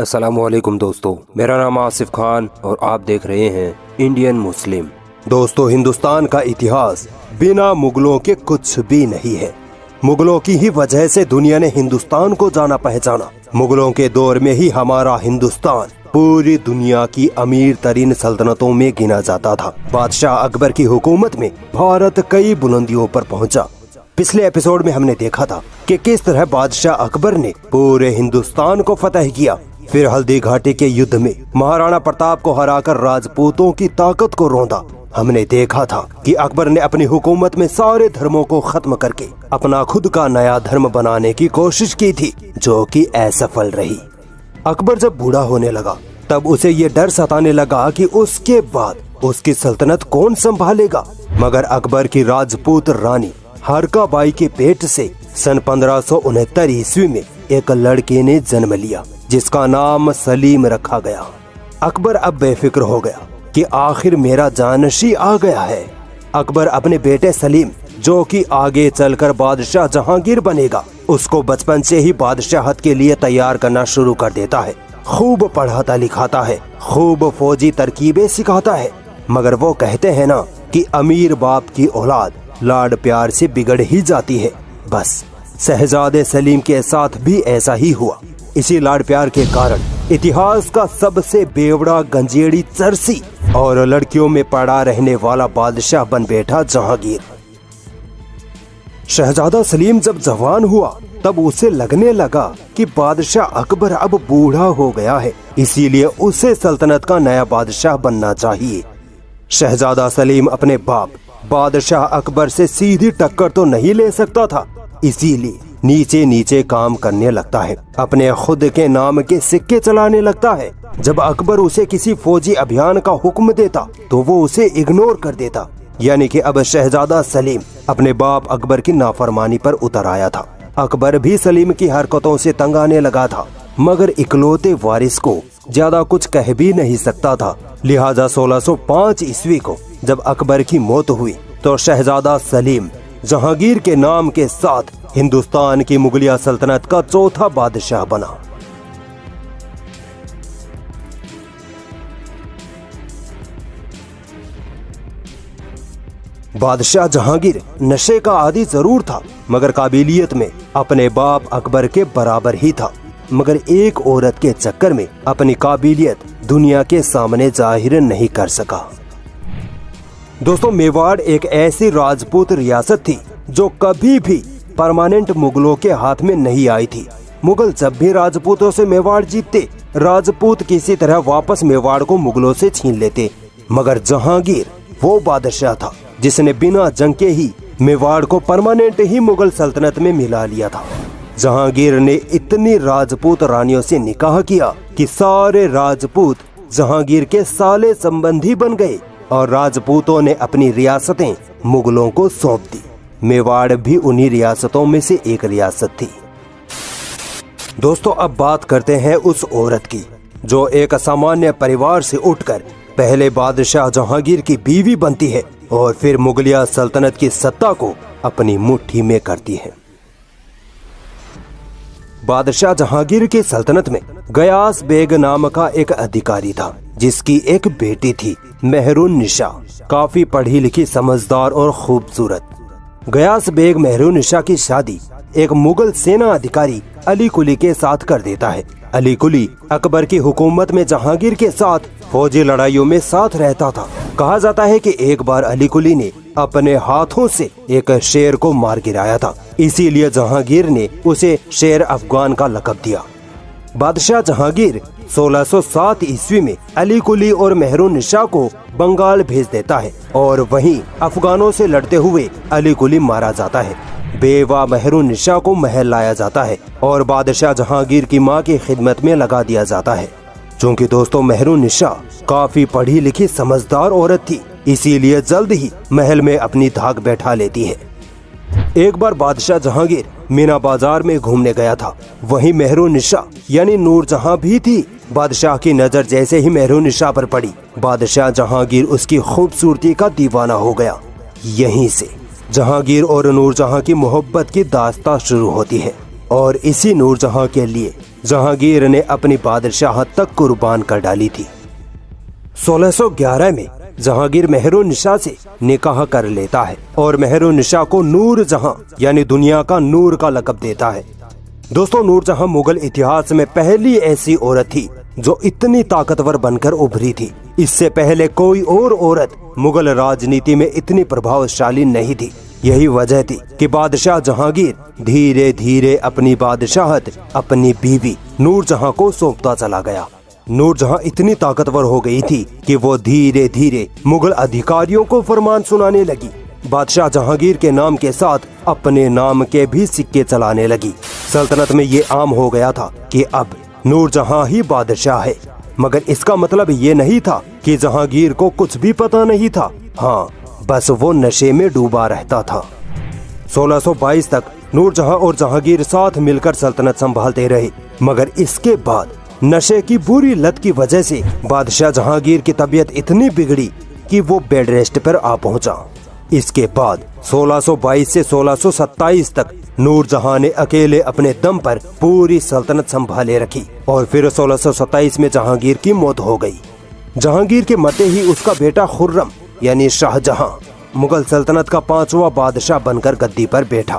अस्सलामुअलैकुम दोस्तों, मेरा नाम आसिफ खान और आप देख रहे हैं इंडियन मुस्लिम। दोस्तों, हिंदुस्तान का इतिहास बिना मुगलों के कुछ भी नहीं है। मुगलों की ही वजह से दुनिया ने हिंदुस्तान को जाना पहचाना। मुगलों के दौर में ही हमारा हिंदुस्तान पूरी दुनिया की अमीर तरीन सल्तनतों में गिना जाता था। बादशाह अकबर की हुकूमत में भारत कई बुलंदियों पर पहुंचा। पिछले एपिसोड में हमने देखा था कि किस तरह बादशाह अकबर ने पूरे हिंदुस्तान को फतह किया। फिर हल्दी घाटी के युद्ध में महाराणा प्रताप को हराकर राजपूतों की ताकत को रौंदा। हमने देखा था कि अकबर ने अपनी हुकूमत में सारे धर्मों को खत्म करके अपना खुद का नया धर्म बनाने की कोशिश की थी, जो कि असफल रही। अकबर जब बूढ़ा होने लगा तब उसे ये डर सताने लगा कि उसके बाद उसकी सल्तनत कौन संभालेगा। मगर अकबर की राजपूत रानी हरका बाई के पेट से सन 1569 ईस्वी में एक लड़के ने जन्म लिया, जिसका नाम सलीम रखा गया। अकबर अब बेफिक्र हो गया कि आखिर मेरा जानशी आ गया है। अकबर अपने बेटे सलीम, जो कि आगे चलकर बादशाह जहांगीर बनेगा, उसको बचपन से ही बादशाहत के लिए तैयार करना शुरू कर देता है। खूब पढ़ाता लिखाता है, खूब फौजी तरकीबें सिखाता है। मगर वो कहते हैं ना कि अमीर बाप की औलाद लाड प्यार से बिगड़ ही जाती है। बस शहजादे सलीम के साथ भी ऐसा ही हुआ। इसी लाड प्यार के कारण इतिहास का सबसे बेवड़ा गंजेड़ी चरसी और लड़कियों में पड़ा रहने वाला बादशाह बन बैठा जहांगीर। शहजादा सलीम जब जवान हुआ तब उसे लगने लगा कि बादशाह अकबर अब बूढ़ा हो गया है, इसीलिए उसे सल्तनत का नया बादशाह बनना चाहिए। शहजादा सलीम अपने बाप बादशाह अकबर से सीधी टक्कर तो नहीं ले सकता था, इसीलिए नीचे नीचे काम करने लगता है, अपने खुद के नाम के सिक्के चलाने लगता है। जब अकबर उसे किसी फौजी अभियान का हुक्म देता तो वो उसे इग्नोर कर देता। यानी कि अब शहजादा सलीम अपने बाप अकबर की नाफरमानी पर उतर आया था। अकबर भी सलीम की हरकतों से तंग आने लगा था, मगर इकलौते वारिस को ज्यादा कुछ कह भी नहीं सकता था। लिहाजा 1605 ईस्वी को जब अकबर की मौत हुई तो शहजादा सलीम जहांगीर के नाम के साथ हिंदुस्तान की मुगलिया सल्तनत का चौथा बादशाह बना। बादशाह जहांगीर नशे का आदी जरूर था, मगर काबिलियत में अपने बाप अकबर के बराबर ही था। मगर एक औरत के चक्कर में अपनी काबिलियत दुनिया के सामने जाहिर नहीं कर सका। दोस्तों, मेवाड़ एक ऐसी राजपूत रियासत थी जो कभी भी परमानेंट मुगलों के हाथ में नहीं आई थी। मुगल जब भी राजपूतों से मेवाड़ जीतते, राजपूत किसी तरह वापस मेवाड़ को मुगलों से छीन लेते। मगर जहांगीर वो बादशाह था जिसने बिना जंग के ही मेवाड़ को परमानेंट ही मुगल सल्तनत में मिला लिया था। जहांगीर ने इतनी राजपूत रानियों से निकाह किया कि सारे राजपूत जहांगीर के साले संबंधी बन गए और राजपूतों ने अपनी रियासतें मुगलों को सौंप दी। मेवाड़ भी उन्हीं रियासतों में से एक रियासत थी। दोस्तों, अब बात करते हैं उस औरत की जो एक सामान्य परिवार से उठकर पहले बादशाह जहांगीर की बीवी बनती है और फिर मुगलिया सल्तनत की सत्ता को अपनी मुट्ठी में करती है। बादशाह जहांगीर की सल्तनत में गयास बेग नाम का एक अधिकारी था, जिसकी एक बेटी थी मेहरुन्निसा, काफी पढ़ी लिखी, समझदार और खूबसूरत। गयास बेग मेहरुन्निसा की शादी एक मुगल सेना अधिकारी अली कुली के साथ कर देता है। अली कुली अकबर की हुकूमत में जहांगीर के साथ फौजी लड़ाइयों में साथ रहता था। कहा जाता है कि एक बार अली कुली ने अपने हाथों से एक शेर को मार गिराया था, इसीलिए जहांगीर ने उसे शेर अफगान का लक़ब दिया। बादशाह जहांगीर 1607 ईस्वी में अली कुली और मेहरुन्निसा को बंगाल भेज देता है और वहीं अफगानों से लड़ते हुए अली कुली मारा जाता है। बेवा मेहरुन्निसा को महल लाया जाता है और बादशाह जहांगीर की मां की खिदमत में लगा दिया जाता है। चूँकि दोस्तों मेहरुन्निसा काफी पढ़ी लिखी समझदार औरत थी, इसीलिए जल्द ही महल में अपनी धाक बैठा लेती है। एक बार बादशाह जहांगीर मीना बाजार में घूमने गया था, वहीं मेहरुन्निसा यानी नूरजहां भी थी। बादशाह की नजर जैसे ही मेहरुन्निसा पर पड़ी, बादशाह जहांगीर उसकी खूबसूरती का दीवाना हो गया। यहीं से जहांगीर और नूरजहां की मोहब्बत की दास्तां शुरू होती है और इसी नूरजहां के लिए जहांगीर ने अपनी बादशाहत तक कुर्बान कर डाली थी। 1611 में जहांगीर मेहरुन्निसा से निकाह कर लेता है और मेहरुन्निसा को नूर जहां यानी दुनिया का नूर का लक़ब देता है। दोस्तों, नूरजहां मुगल इतिहास में पहली ऐसी औरत थी जो इतनी ताकतवर बनकर उभरी थी। इससे पहले कोई और औरत मुगल राजनीति में इतनी प्रभावशाली नहीं थी। यही वजह थी कि बादशाह जहांगीर धीरे धीरे अपनी बादशाहत अपनी बीवी नूरजहां को सौंपता चला गया। नूरजहां इतनी ताकतवर हो गई थी कि वो धीरे धीरे मुगल अधिकारियों को फरमान सुनाने लगी। बादशाह जहांगीर के नाम के साथ अपने नाम के भी सिक्के चलाने लगी। सल्तनत में ये आम हो गया था कि अब नूरजहां ही बादशाह है, मगर इसका मतलब ये नहीं था कि जहांगीर को कुछ भी पता नहीं था। हाँ, बस वो नशे में डूबा रहता था। 1622 तक नूरजहां और जहांगीर साथ मिलकर सल्तनत संभालते रहे, मगर इसके बाद नशे की बुरी लत की वजह से बादशाह जहांगीर की तबीयत इतनी बिगड़ी कि वो बेड रेस्ट पर आ पहुंचा। इसके बाद 1622 से 1627 तक नूरजहां ने अकेले अपने दम पर पूरी सल्तनत संभाले रखी और फिर 1627 में जहांगीर की मौत हो गई। जहांगीर के मरते ही उसका बेटा खुर्रम यानी शाहजहां मुगल सल्तनत का 5वां बादशाह बनकर गद्दी पर बैठा।